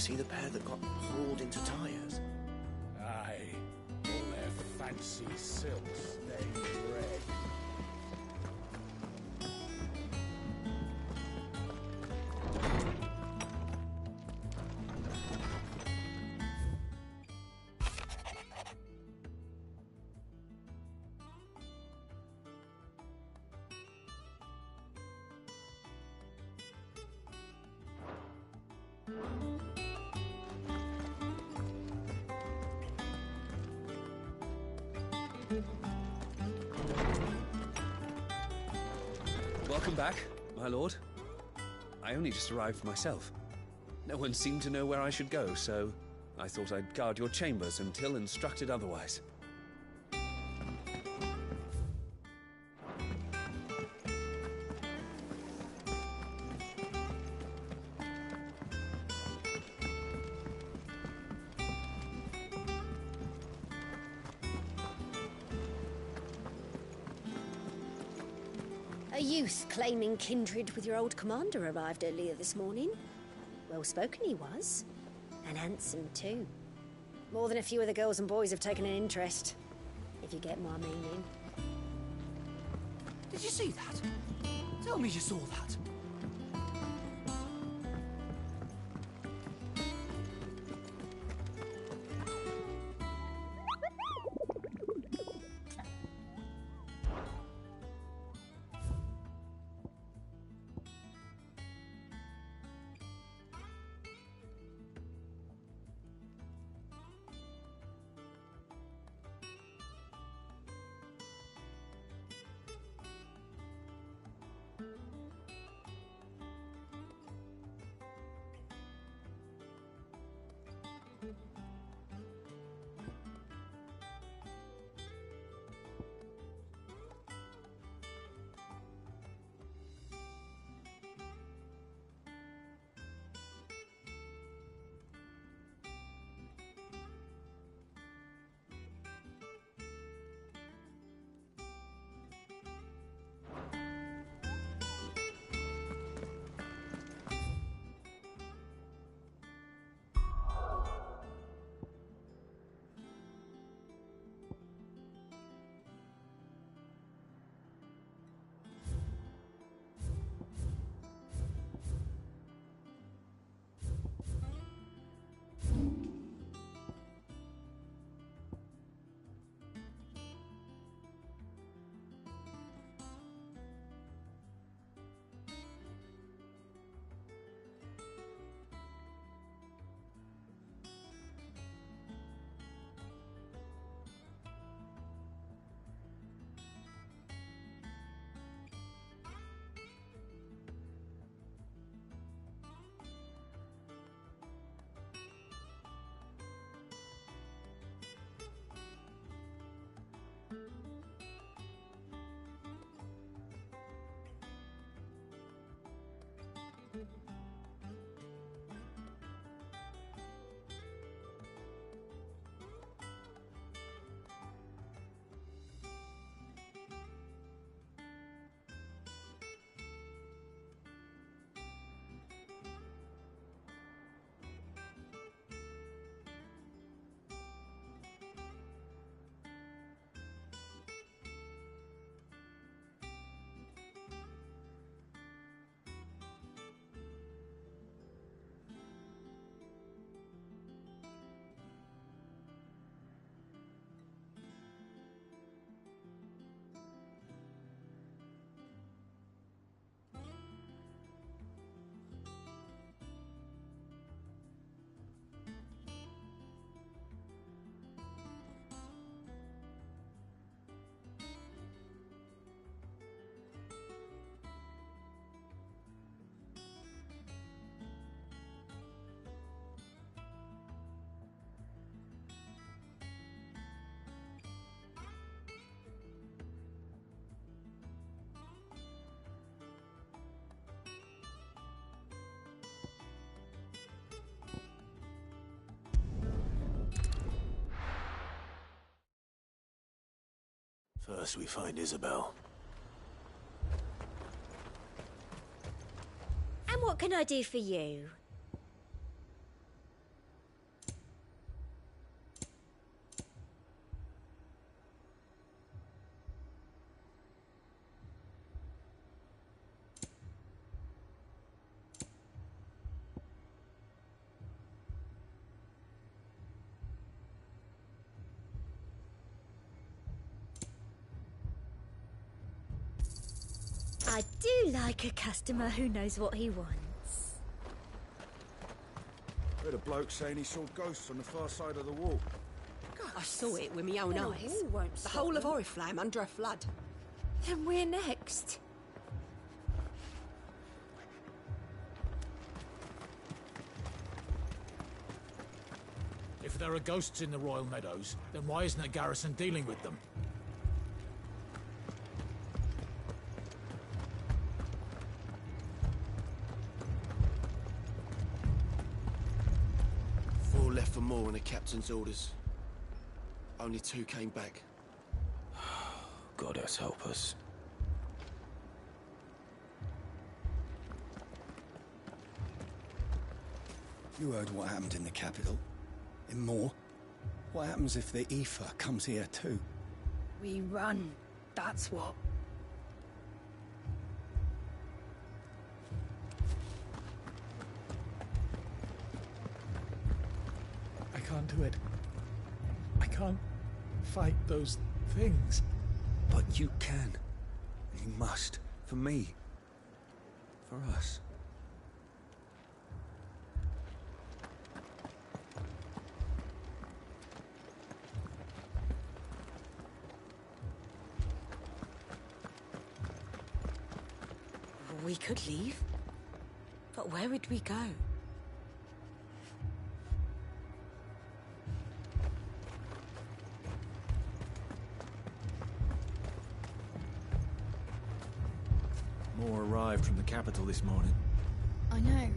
see the pair that got hauled into tyres? Aye. All their fancy silks stained red. Welcome back, my lord. I only just arrived myself. No one seemed to know where I should go, so I thought I'd guard your chambers until instructed otherwise. A youth claiming kindred with your old commander arrived earlier this morning. Well spoken he was. And handsome too. More than a few of the girls and boys have taken an interest, if you get my meaning. Did you see that? Tell me you saw that. First we find Isabel. And what can I do for you? I do like a customer who knows what he wants. Heard a bloke saying he saw ghosts on the far side of the wall. I saw it with my own Well, eyes. who won't The stop whole of them? Oriflamme under a flood. Then we're next. If there are ghosts in the Royal Meadows, then why isn't a garrison dealing with them? Four left for more on the captain's orders. Only 2 came back. God has help us. You heard what happened in the capital. In Moor. What happens if the Aoife comes here too? We run. That's what. I can't do it. I can't fight those things. But you can. You must. For me. For us. We could leave. But where would we go? More arrived from the capital this morning. I know.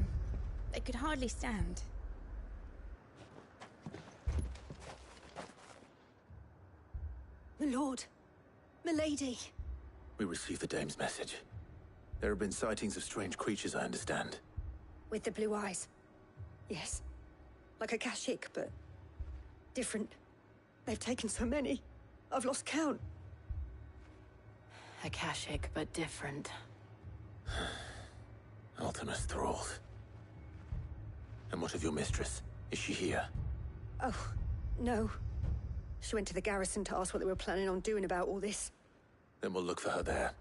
They could hardly stand. My lord. My lady. We received the dame's message. There have been sightings of strange creatures, I understand. With the blue eyes. Yes. Like a Kashik, but different. They've taken so many. I've lost count. A Kashik, but different. Ultimus thralls. And what of your mistress? Is she here? Oh, no. She went to the garrison to ask what they were planning on doing about all this. Then we'll look for her there.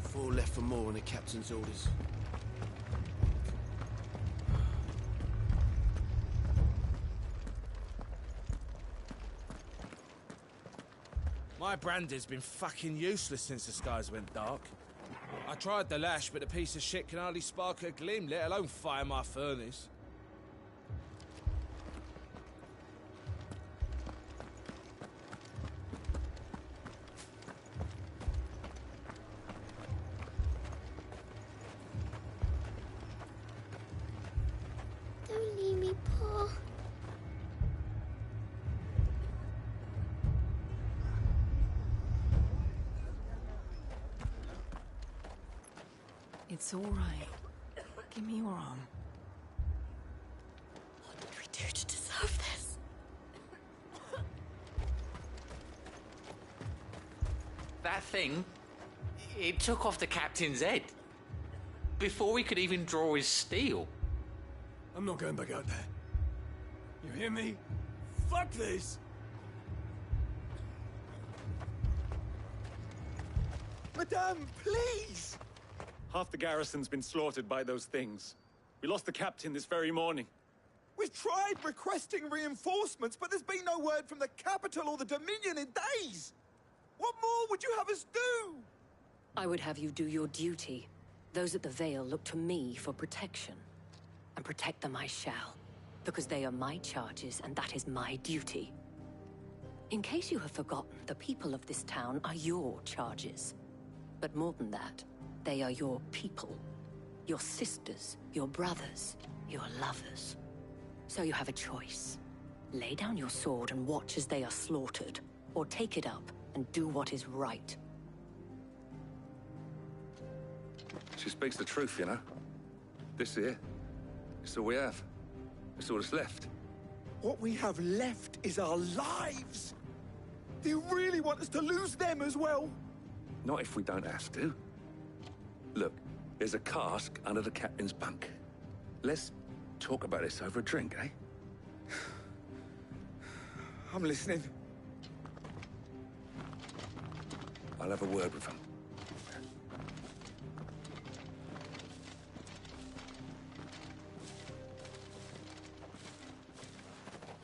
Four left for more on the captain's orders. My brandy's been fucking useless since the skies went dark. I tried the lash, but the piece of shit can hardly spark a gleam, let alone fire my furnace. Don't leave me, Paul. It's all right. Give me your arm. What did we do to deserve this? That thing, it took off the captain's head. Before we could even draw his steel. I'm not going back out there. You hear me? Fuck this! Madame, please! Half the garrison's been slaughtered by those things. We lost the captain this very morning. We've tried requesting reinforcements, but there's been no word from the capital or the Dominion in days! What more would you have us do? I would have you do your duty. Those at the Vale look to me for protection. And protect them I shall. Because they are my charges, and that is my duty. In case you have forgotten, the people of this town are your charges. But more than that, they are your people. Your sisters, your brothers, your lovers. So you have a choice. Lay down your sword and watch as they are slaughtered, or take it up and do what is right. She speaks the truth, you know. This here, it's all we have. It's all that's left. What we have left is our lives. Do you really want us to lose them as well? Not if we don't have to. Look, there's a cask under the captain's bunk. Let's talk about this over a drink, eh? I'm listening. I'll have a word with him.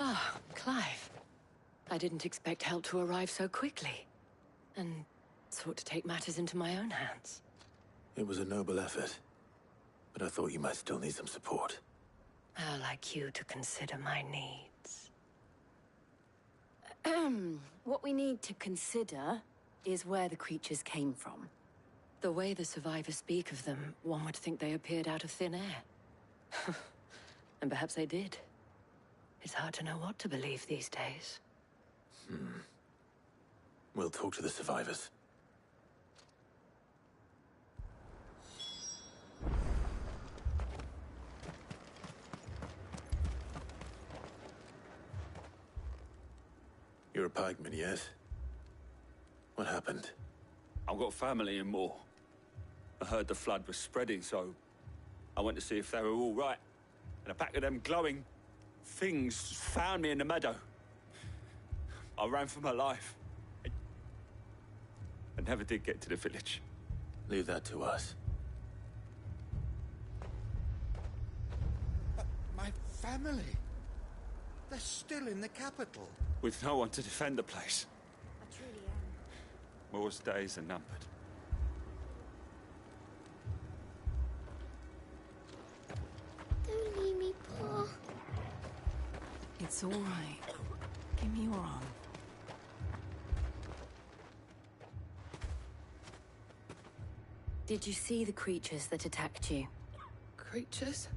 Ah, Clive. I didn't expect help to arrive so quickly. And sought to take matters into my own hands. It was a noble effort, but I thought you might still need some support. I'd like you to consider my needs. What we need to consider is where the creatures came from. The way the survivors speak of them, one would think they appeared out of thin air. And perhaps they did. It's hard to know what to believe these days. We'll talk to the survivors. You're a pikeman, yes? What happened? I've got family in Moor. I heard the flood was spreading, so I went to see if they were all right. And a pack of them glowing things found me in the meadow. I ran for my life. I never did get to the village. Leave that to us. But my family... they're still in the capital. With no one to defend the place. I truly am. Moor's days are numbered. Don't leave me, Pa. It's all right. Give me your arm. Did you see the creatures that attacked you? Creatures?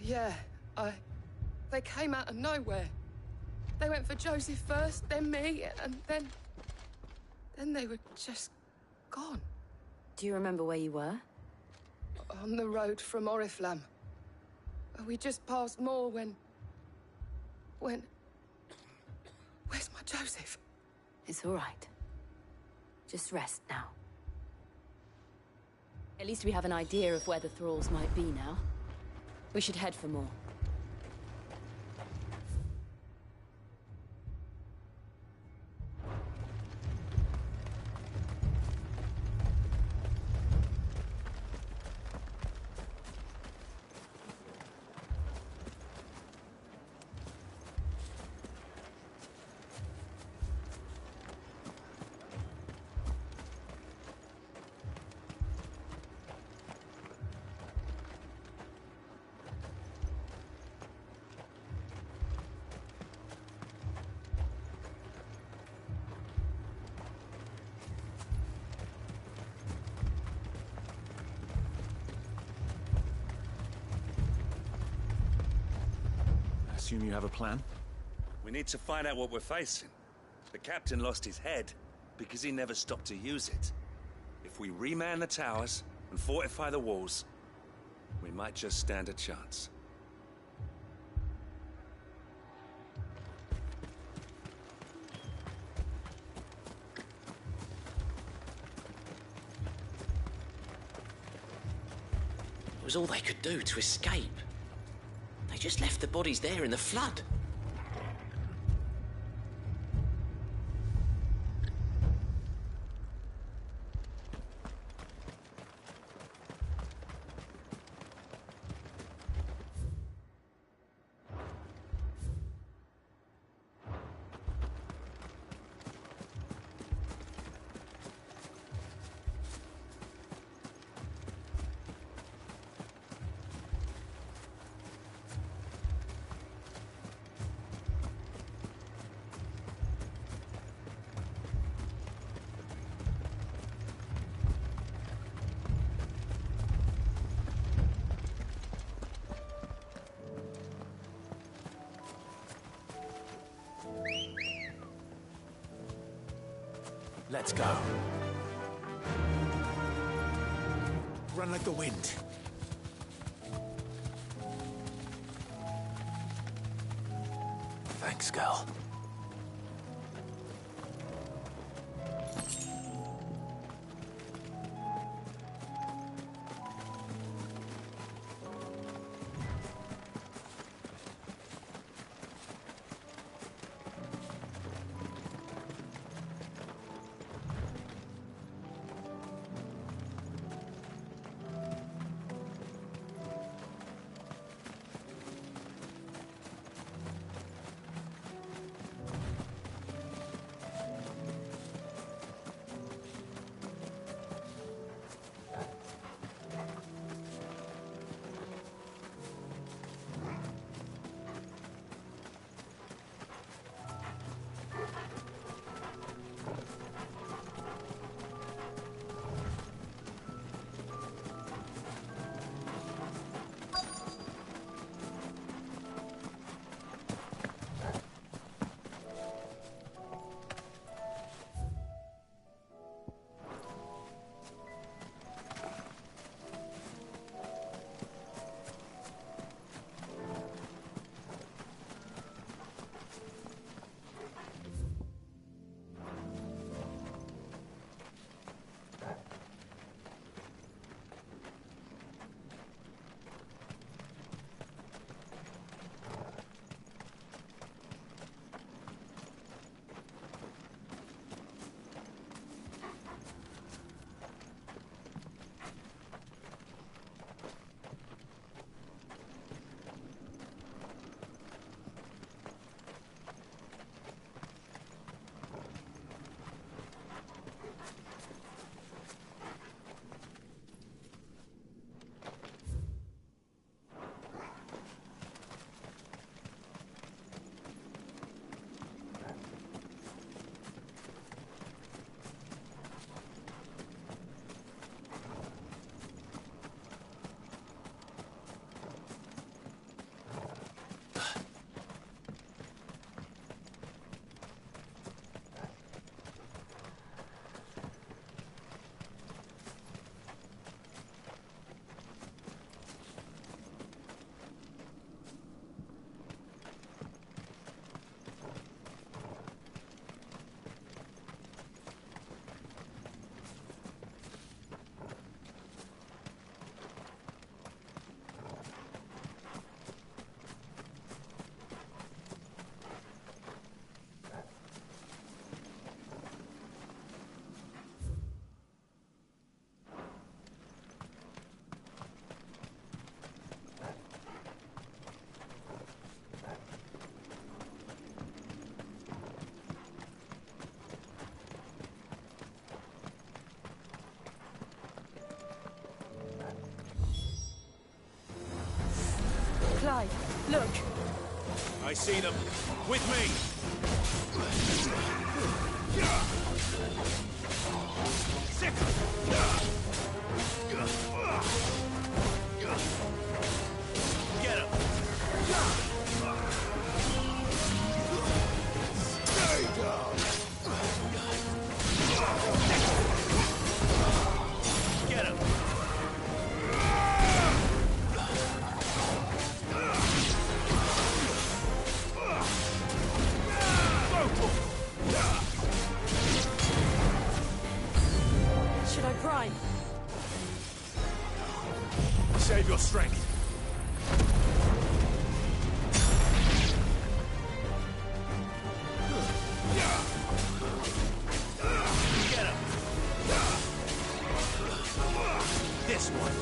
Yeah, they came out of nowhere. They went for Joseph first, then me, and then they were just gone. Do you remember where you were? On the road from Oriflamme. We just passed Moor when... Where's my Joseph? It's all right. Just rest now. At least we have an idea of where the thralls might be now. We should head for more. Assume you have a plan? We need to find out what we're facing. The captain lost his head because he never stopped to use it. If we reman the towers and fortify the walls, we might just stand a chance. It was all they could do to escape. They just left the bodies there in the flood. Let's go. Run like the wind. this girl. Clive, look! I see them. With me! Get him! Stay down! Get him! Should I prime? Save your strength. Get him. This one.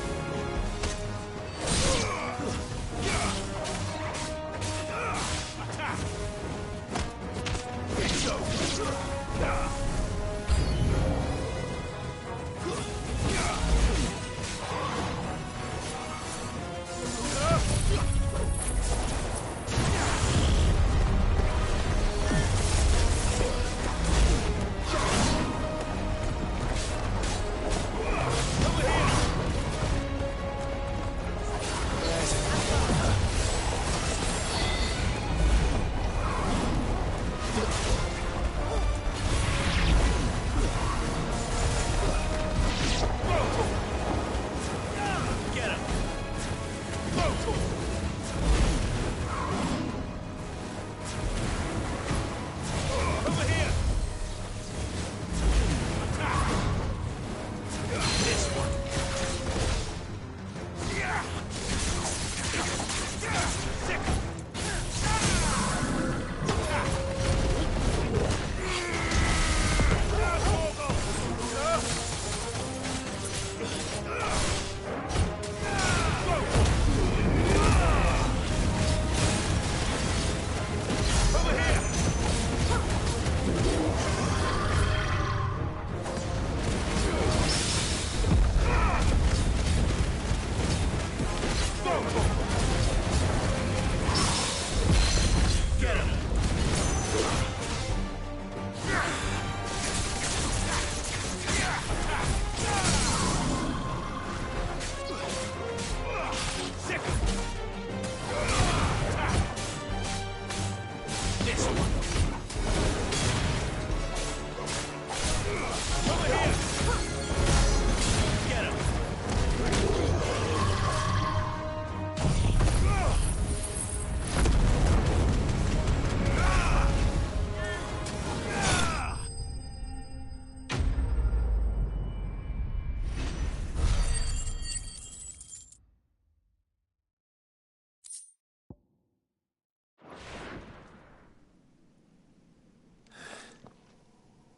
Attack. It's over.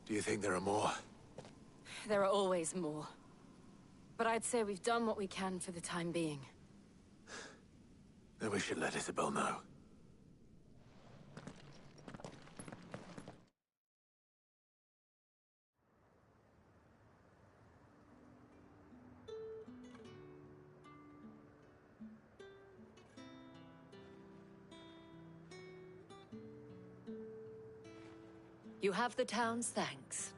Do you think there are more? There are always more. But I'd say we've done what we can for the time being. Then we should let Isabel know. You have the town's thanks.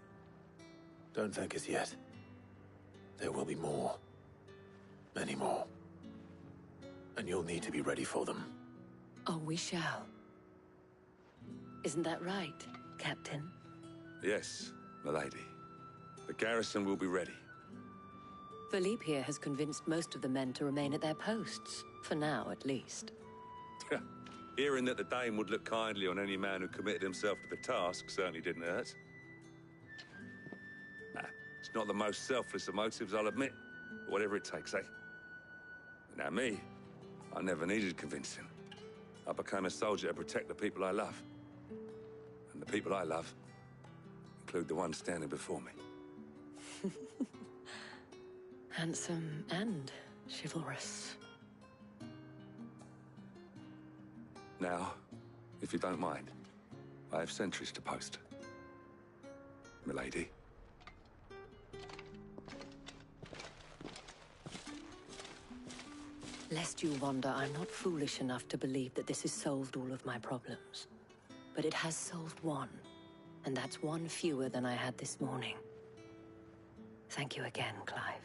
Don't thank us yet. There will be more. Many more. And you'll need to be ready for them. Oh, we shall. Isn't that right, Captain? Yes, milady. The garrison will be ready. Philippe here has convinced most of the men to remain at their posts. For now, at least. Hearing that the Dame would look kindly on any man who committed himself to the task certainly didn't hurt. It's not the most selfless of motives, I'll admit. But whatever it takes, eh? Now me, I never needed convincing. I became a soldier to protect the people I love. And the people I love include the one standing before me. Handsome and chivalrous. Now, if you don't mind, I have sentries to post. Milady. Lest you wonder, I'm not foolish enough to believe that this has solved all of my problems. But it has solved one, and that's one fewer than I had this morning. Thank you again, Clive.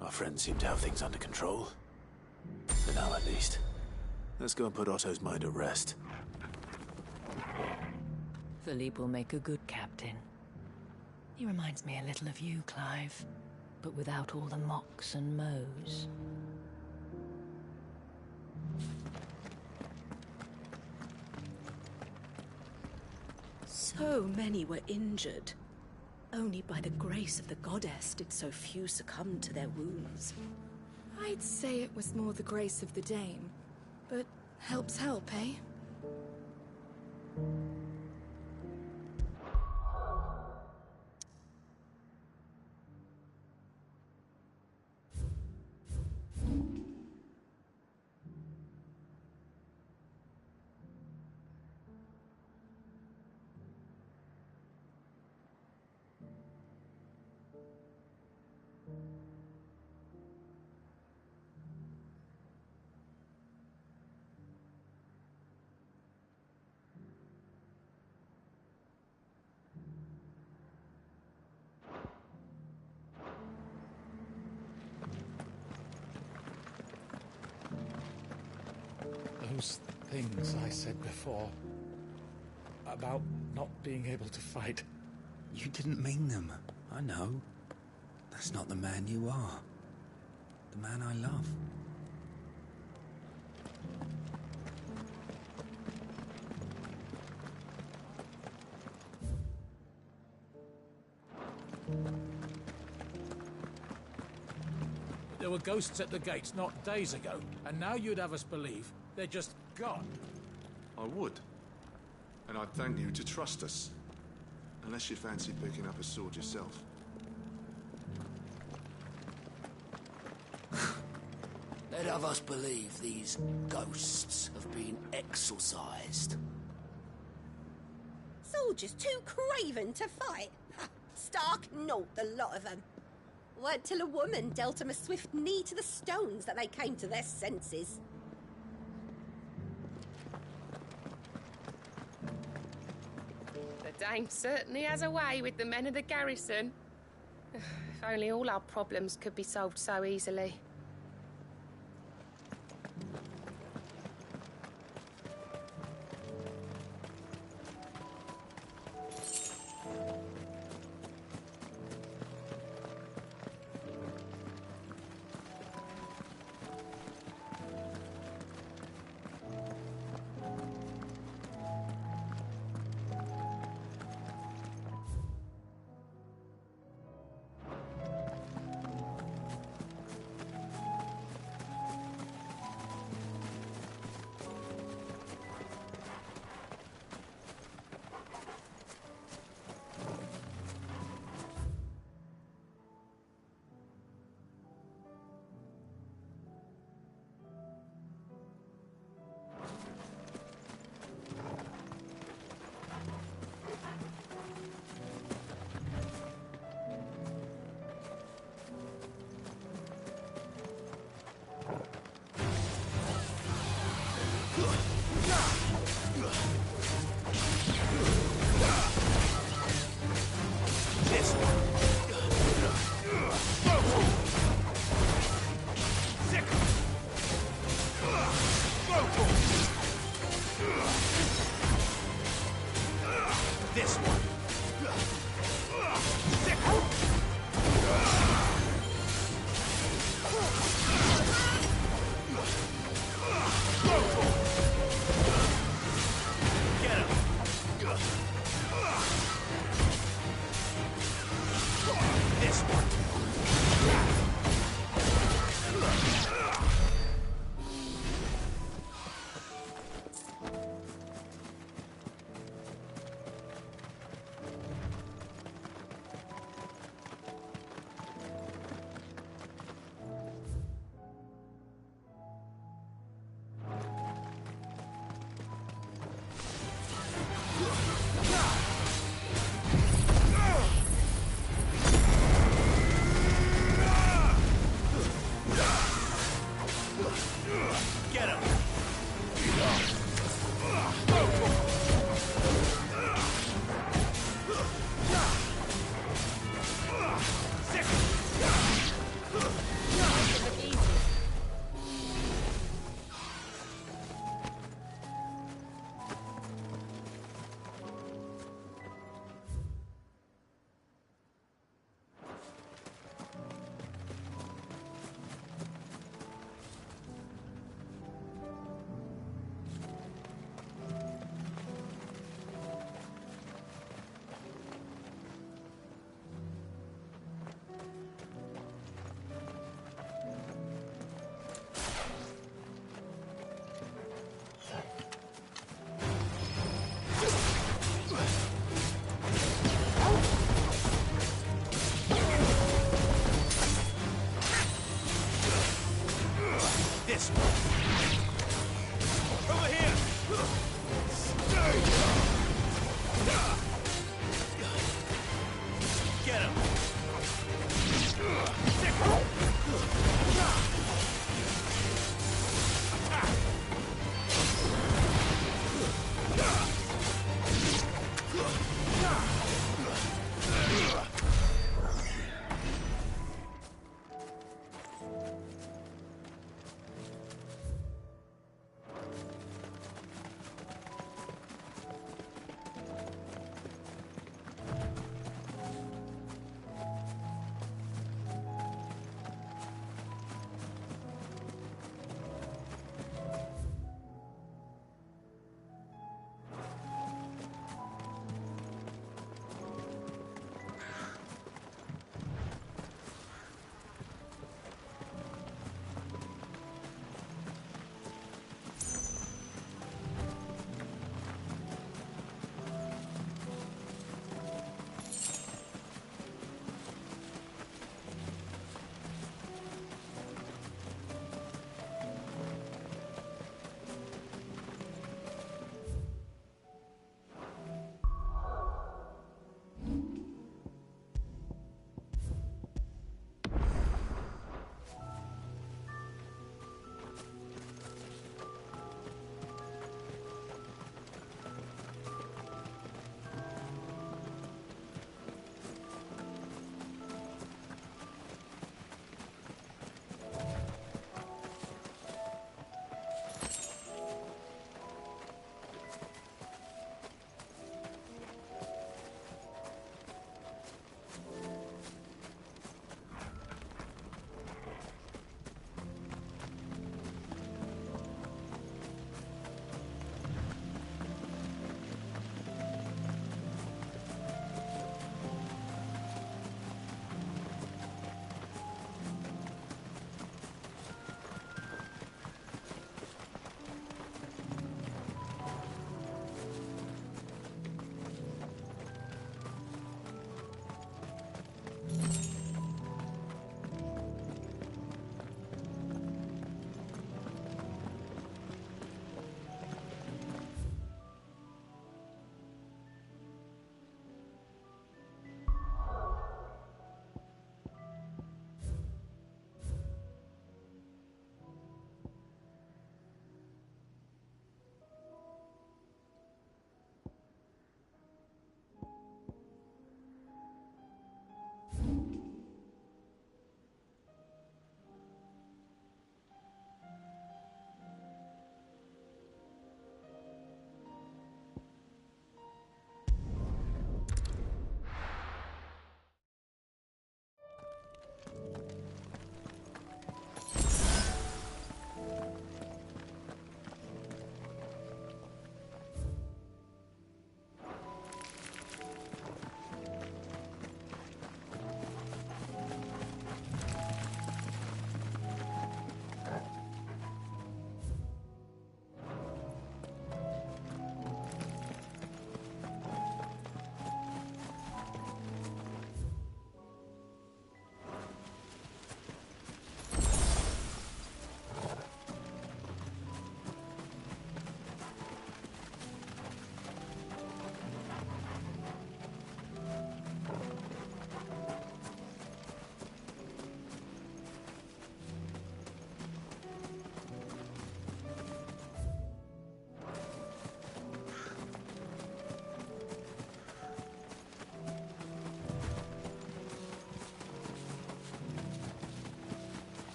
Our friends seem to have things under control. For now, at least. Let's go and put Otto's mind at rest. Philippe will make a good captain. He reminds me a little of you, Clive, but without all the mocks and mows. So many were injured. Only by the grace of the goddess did so few succumb to their wounds. I'd say it was more the grace of the Dame. But help's help, eh? Those things I said before about not being able to fight. You didn't mean them. I know. That's not the man you are. The man I love. There were ghosts at the gates not days ago, and now you'd have us believe they're just gone. I would. And I'd thank you to trust us. Unless you fancy picking up a sword yourself. Let have us believe these ghosts have been exorcised. Soldiers too craven to fight. Ha, stark naught, the lot of them. Weren't till a woman dealt them a swift knee to the stones that they came to their senses. The Dane certainly has a way with the men of the garrison. If only all our problems could be solved so easily.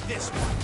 this one.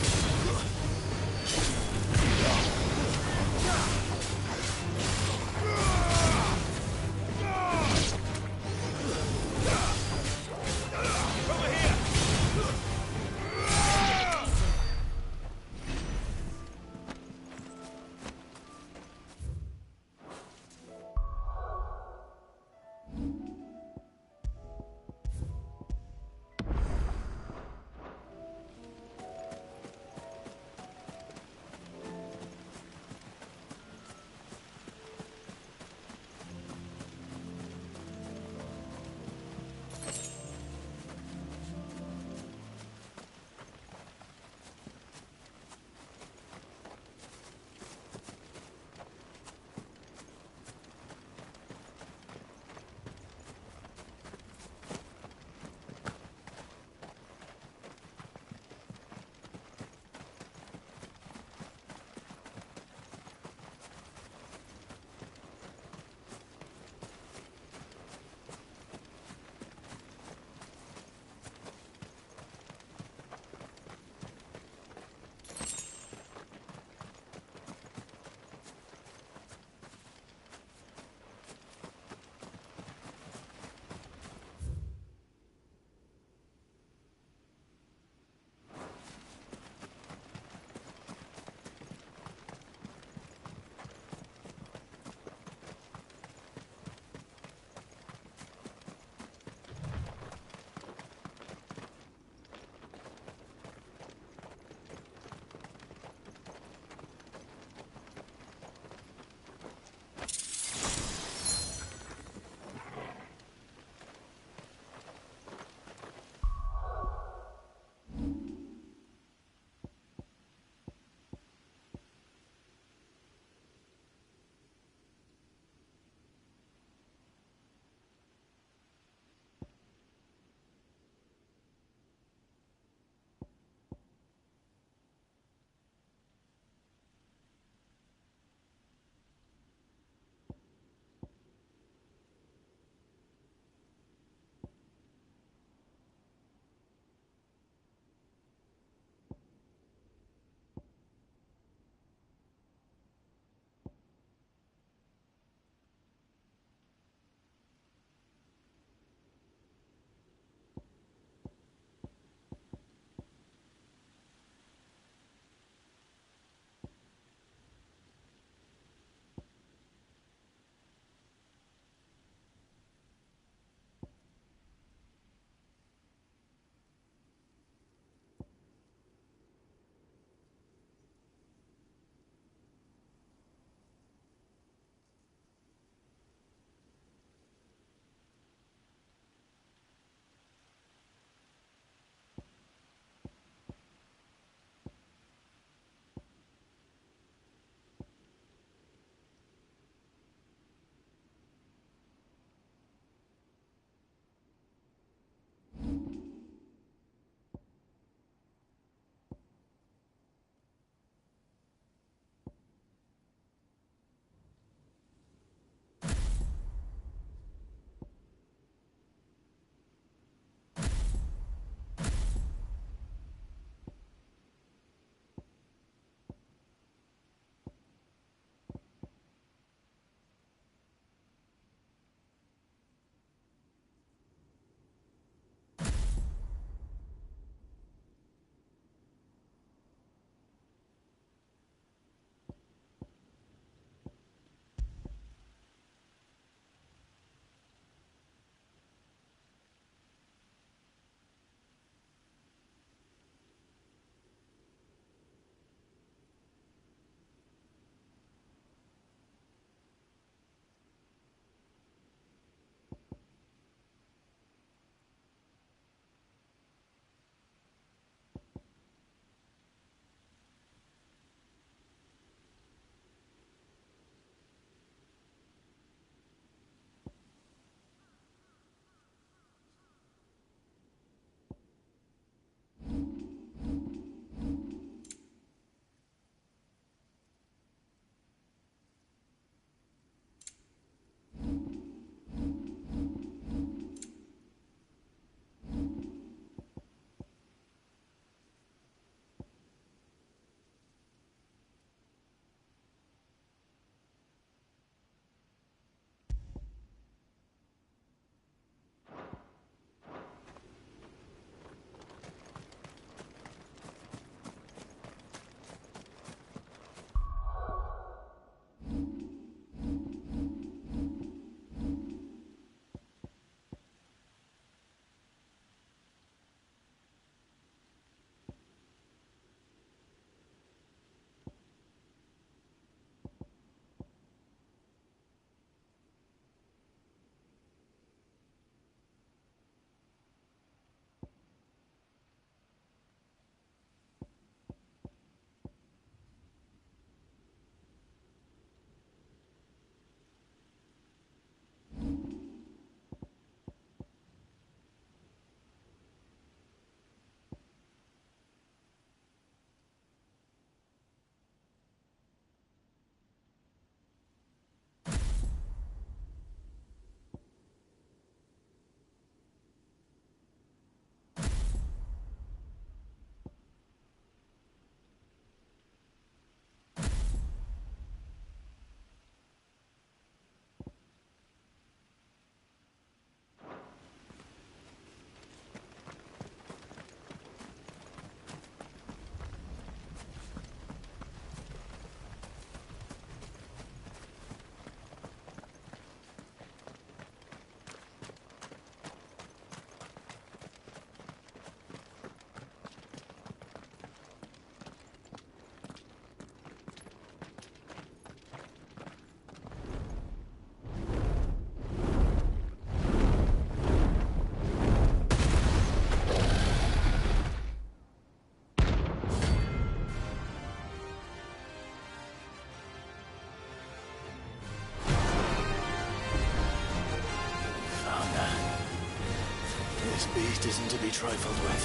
beast isn't to be trifled with.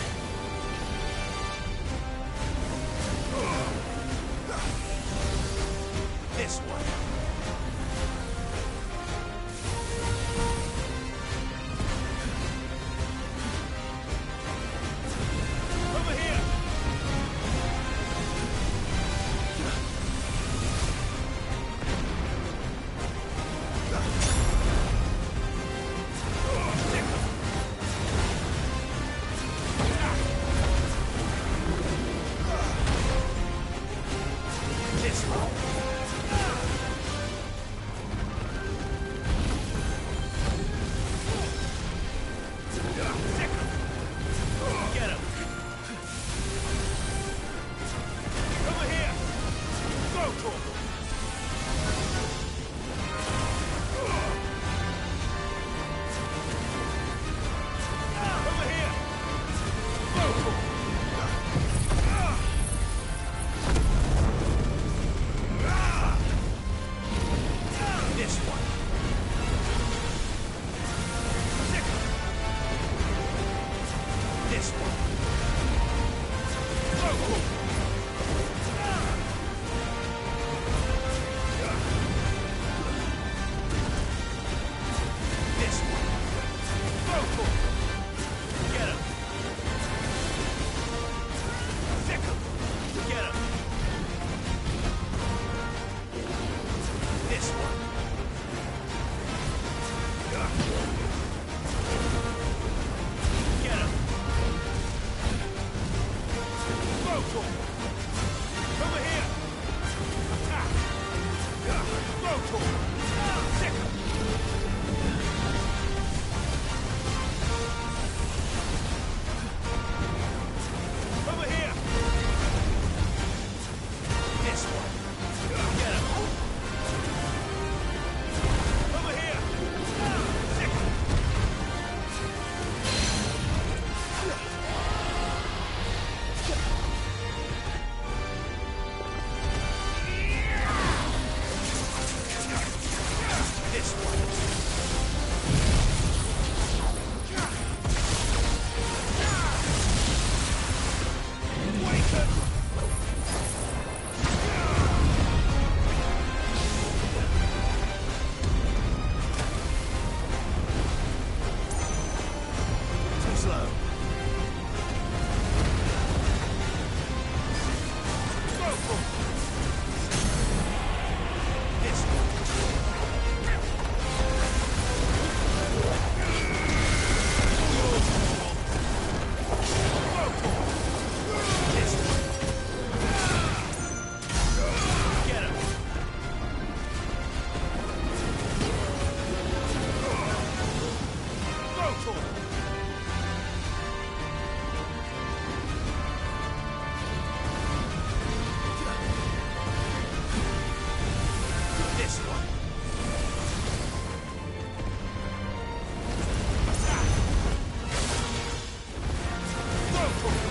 This one. Over here. This one. Get him. Over here. Go for him. Over here. Go for him. This one. This one. Go for him. This one. Go for him. Get him. Sick him. Get him. This one. Get him. Go for him. Over here. Attack. Go for him. Sick him. Over here. This one. Get him. Over here. Sick him. This one. Awaken. Too slow. Go for it. This one. Go for it. This one. Get him. Go for it. This one. Attack. Go for it.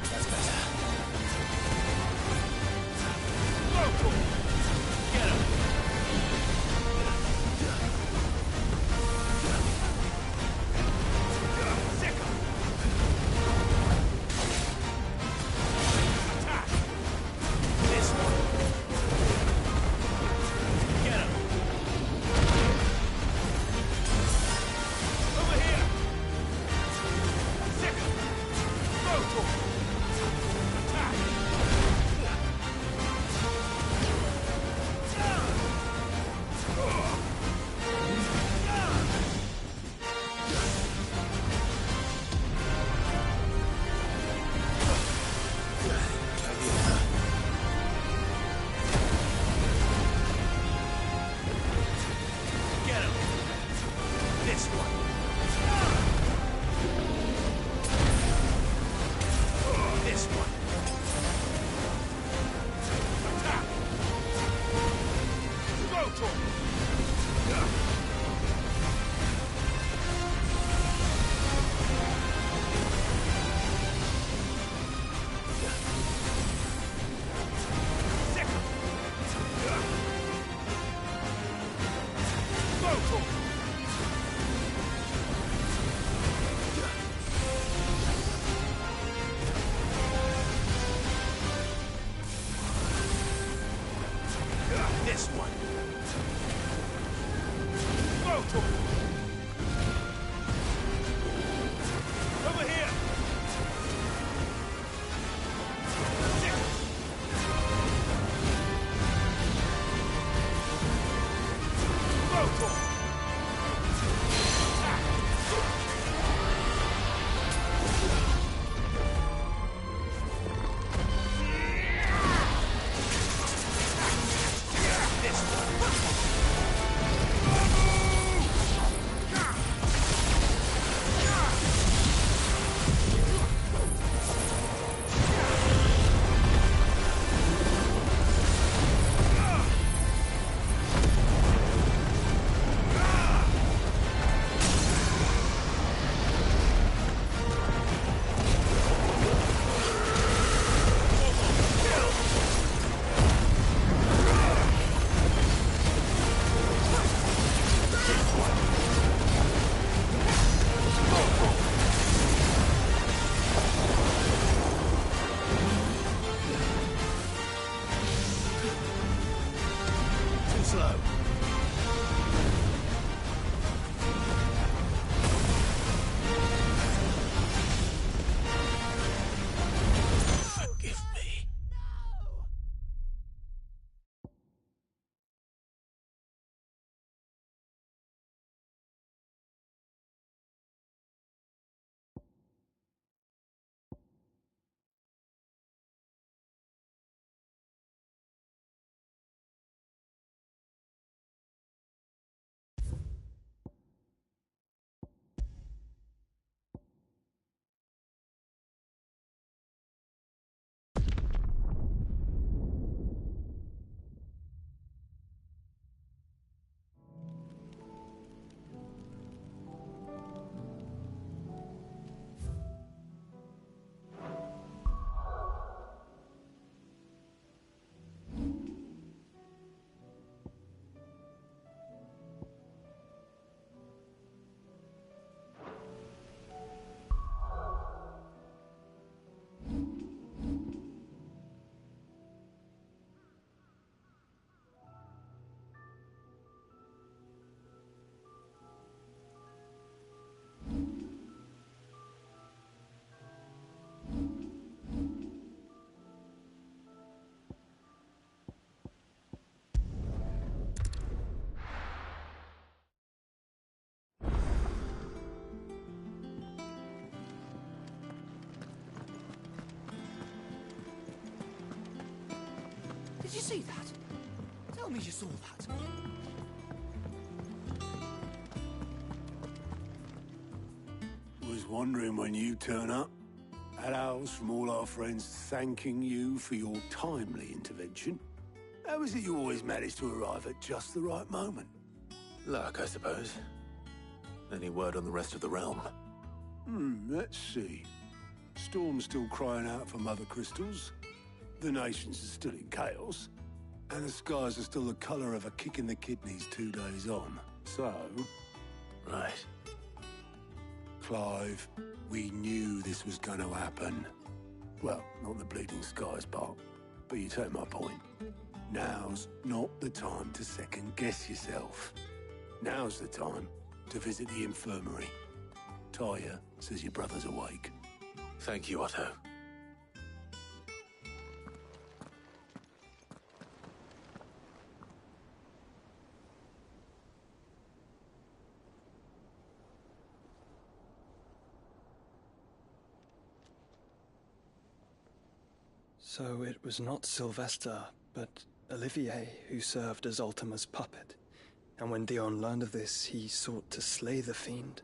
That's better. Go for it. Get him. Sick him. Attack. This one. Get him. Over here. Sick him. Go for it. Attack. Get him. This one. This one. Attack. Go for it. This one. Over here. Did you see that? Tell me you saw that. Was wondering when you turn up. Had owls from all our friends thanking you for your timely intervention. How is it you always manage to arrive at just the right moment? Luck, I suppose. Any word on the rest of the realm? Let's see. Storm's still crying out for mother crystals. The nations are still in chaos. And the skies are still the colour of a kick in the kidneys 2 days on. So... Right. Clive, we knew this was going to happen. Well, not the bleeding skies part, but you take my point. Now's not the time to second-guess yourself. Now's the time to visit the infirmary. Taya says your brother's awake. Thank you, Otto. So it was not Sylvester, but Olivier who served as Ultima's puppet. And when Dion learned of this, he sought to slay the fiend.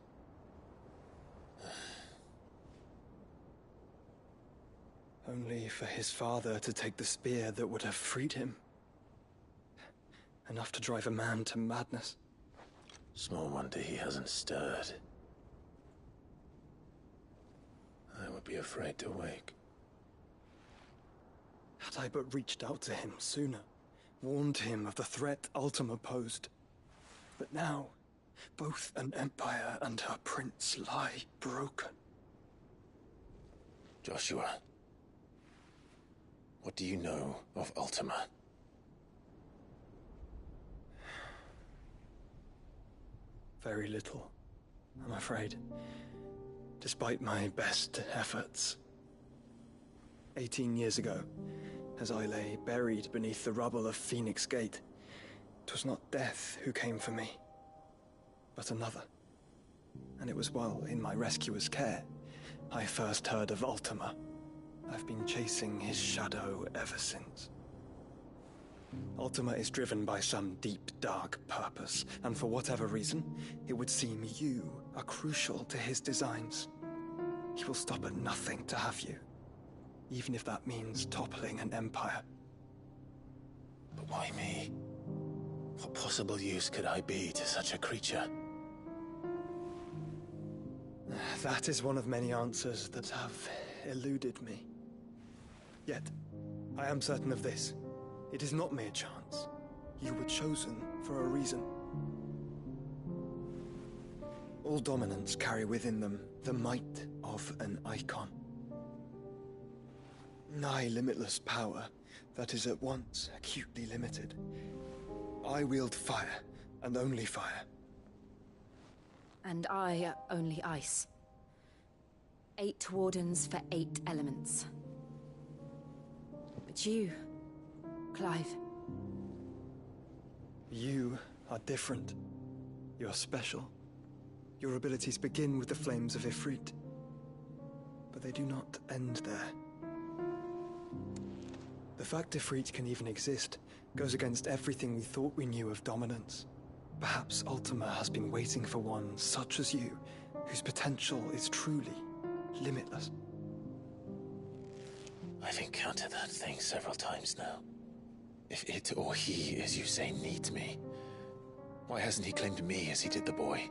Only for his father to take the spear that would have freed him. Enough to drive a man to madness. Small wonder he hasn't stirred. I would be afraid to wake. Had I but reached out to him sooner, warned him of the threat Ultima posed. But now, both an empire and her prince lie broken. Joshua, what do you know of Ultima? Very little, I'm afraid. Despite my best efforts. 18 years ago, as I lay buried beneath the rubble of Phoenix Gate, 'twas not death who came for me, but another. And it was while in my rescuer's care I first heard of Ultima. I've been chasing his shadow ever since. Ultima is driven by some deep, dark purpose, and for whatever reason, it would seem you are crucial to his designs. He will stop at nothing to have you, even if that means toppling an empire. But why me? What possible use could I be to such a creature? That is one of many answers that have eluded me. Yet, I am certain of this. It is not mere chance. You were chosen for a reason. All dominants carry within them the might of an icon. Nigh limitless power that is at once acutely limited. I wield fire, and only fire. And I only ice. 8 wardens for 8 elements. But you, Clive. You are different. You're special. Your abilities begin with the flames of Ifrit. But they do not end there. The fact Ifrit can even exist goes against everything we thought we knew of dominance. Perhaps Ultima has been waiting for one such as you, whose potential is truly limitless. I've encountered that thing several times now. If it or he, as you say, needs me, why hasn't he claimed me as he did the boy?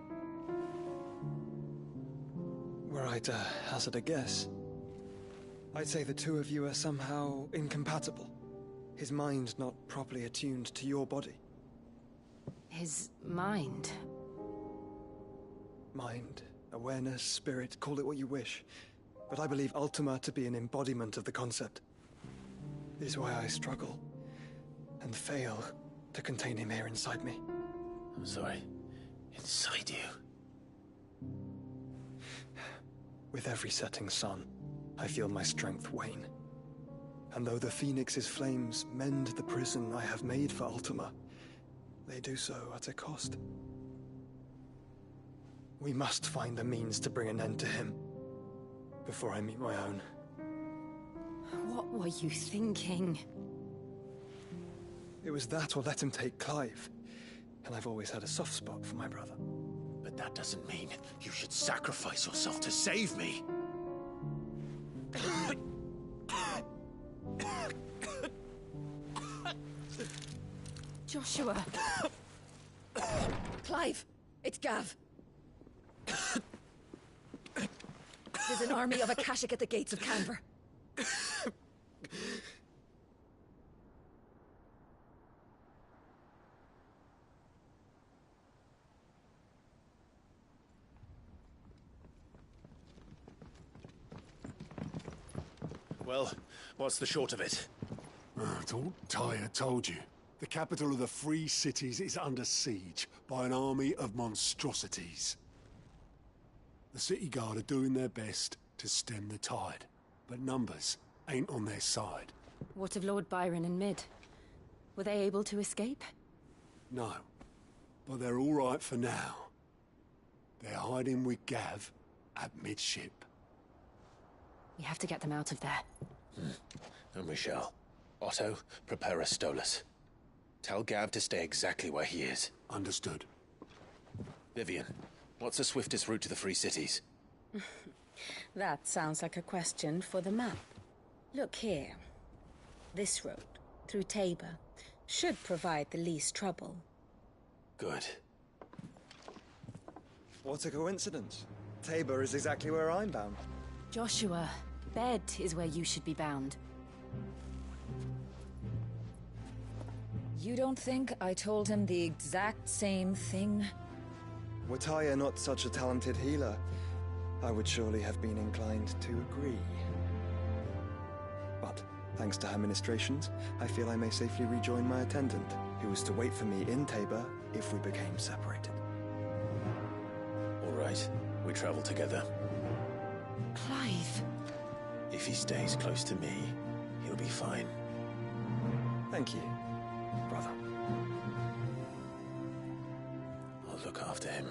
Were I to hazard a guess, I'd say the two of you are somehow incompatible. His mind not properly attuned to your body. His mind? Mind, awareness, spirit, call it what you wish. But I believe Ultima to be an embodiment of the concept. It is why I struggle and fail to contain him here inside me. I'm sorry. Inside you? With every setting sun, I feel my strength wane. And though the Phoenix's flames mend the prison I have made for Ultima, they do so at a cost. We must find the means to bring an end to him before I meet my own. What were you thinking? It was that or let him take Clive. And I've always had a soft spot for my brother. But that doesn't mean you should sacrifice yourself to save me. Joshua! Clive! It's Gav! There's an army of Akashic at the gates of Canver. Well, what's the short of it? It's all Tyre told you. The capital of the Free Cities is under siege by an army of monstrosities. The City Guard are doing their best to stem the tide, but numbers ain't on their side. What of Lord Byron and Mid? Were they able to escape? No, but they're all right for now. They're hiding with Gav at midship. We have to get them out of there. And we shall. Otto, prepare a Stolas. Tell Gav to stay exactly where he is. Understood. Vivian, what's the swiftest route to the Free Cities? That sounds like a question for the map. Look here. This road, through Tabor, should provide the least trouble. Good. What a coincidence. Tabor is exactly where I'm bound. Joshua, bed is where you should be bound. You don't think I told him the exact same thing? Were Tyre not such a talented healer, I would surely have been inclined to agree. But, thanks to her ministrations, I feel I may safely rejoin my attendant, who was to wait for me in Tabor if we became separated. All right, we travel together. Clive. If he stays close to me, he'll be fine. Thank you, brother. I'll look after him.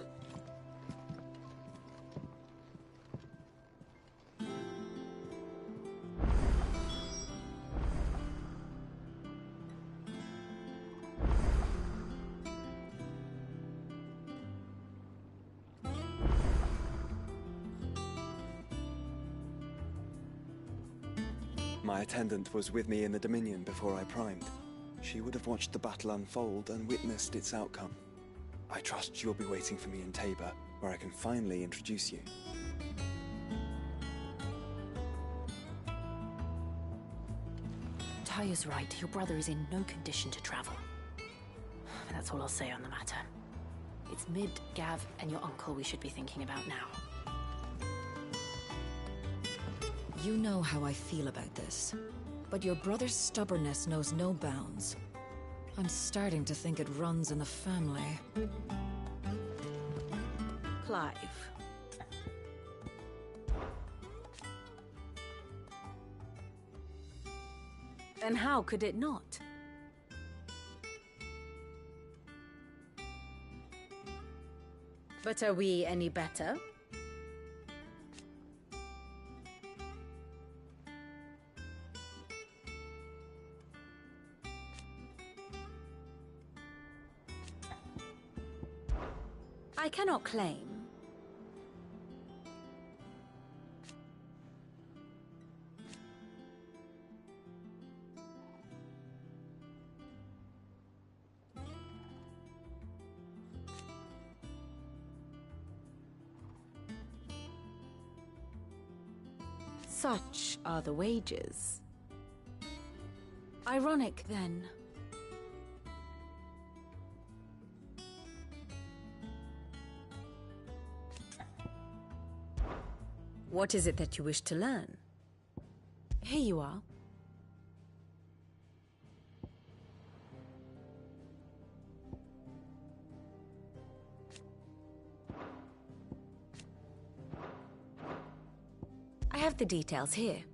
My attendant was with me in the Dominion before I primed. She would have watched the battle unfold and witnessed its outcome. I trust you'll be waiting for me in Tabor, where I can finally introduce you. Tyre's right. Your brother is in no condition to travel. That's all I'll say on the matter. It's Mid, Gav, and your uncle we should be thinking about now. You know how I feel about this, but your brother's stubbornness knows no bounds. I'm starting to think it runs in the family. Clive. And how could it not? But are we any better? I cannot claim. Such are the wages. Ironic, then. What is it that you wish to learn? Here you are. I have the details here.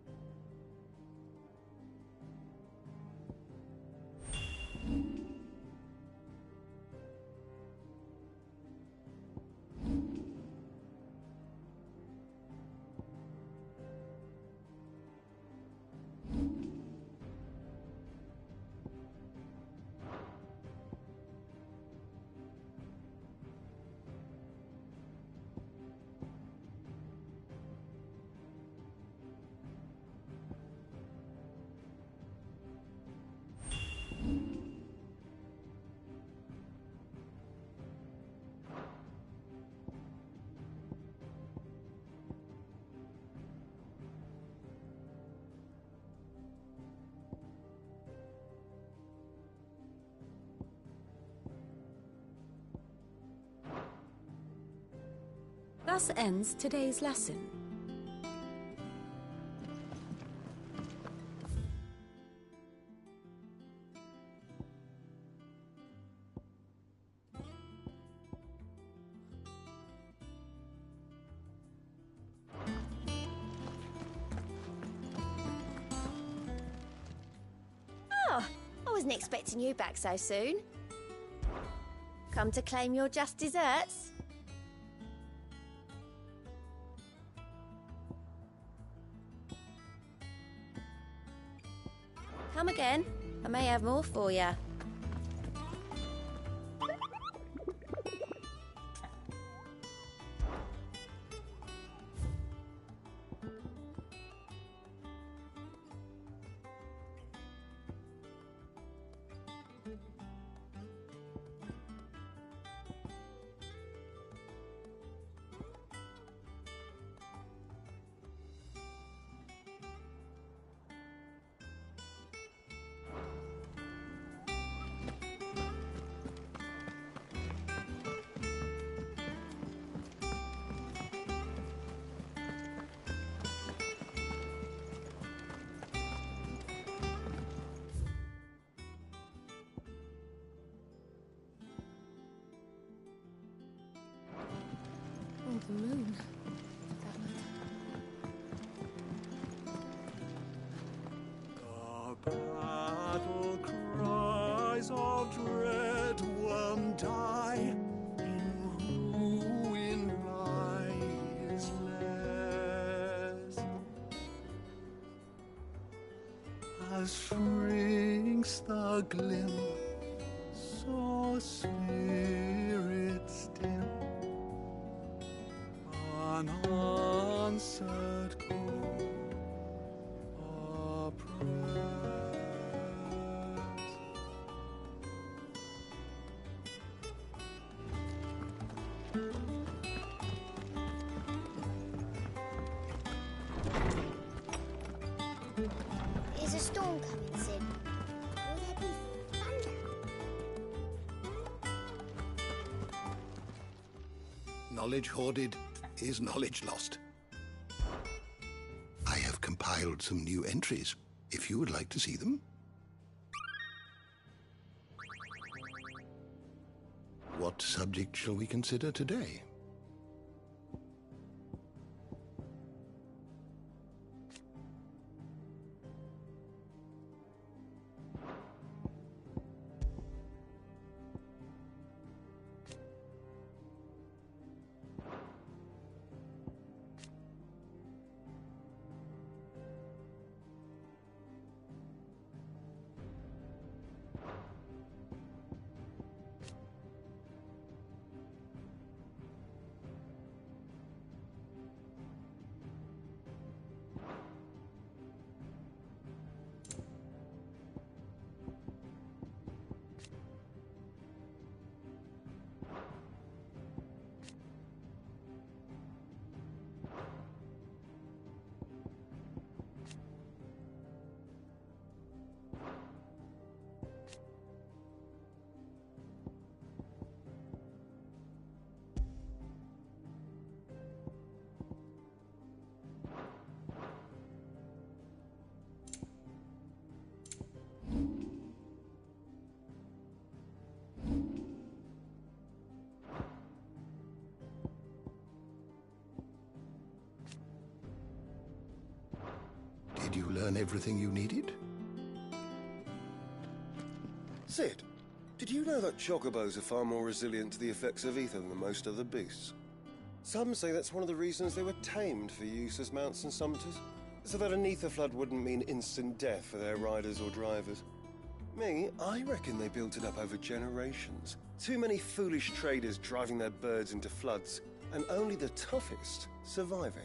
Thus ends today's lesson. Oh, I wasn't expecting you back so soon. Come to claim your just desserts? Come again. I may have more for you. the moon. The battle cries of dread won't die. In ruin lies less. As shrinks the glim, so spirits dim. Unanswered call, a prayer. Is a storm coming, Sid? Will there be thunder? Knowledge hoarded is knowledge lost. I have compiled some new entries, if you would like to see them. What subject shall we consider today? Did you learn everything you needed? Sid, did you know that chocobos are far more resilient to the effects of ether than most other beasts? Some say that's one of the reasons they were tamed for use as mounts and summiters, so that an ether flood wouldn't mean instant death for their riders or drivers. Me, I reckon they built it up over generations. Too many foolish traders driving their birds into floods, and only the toughest surviving.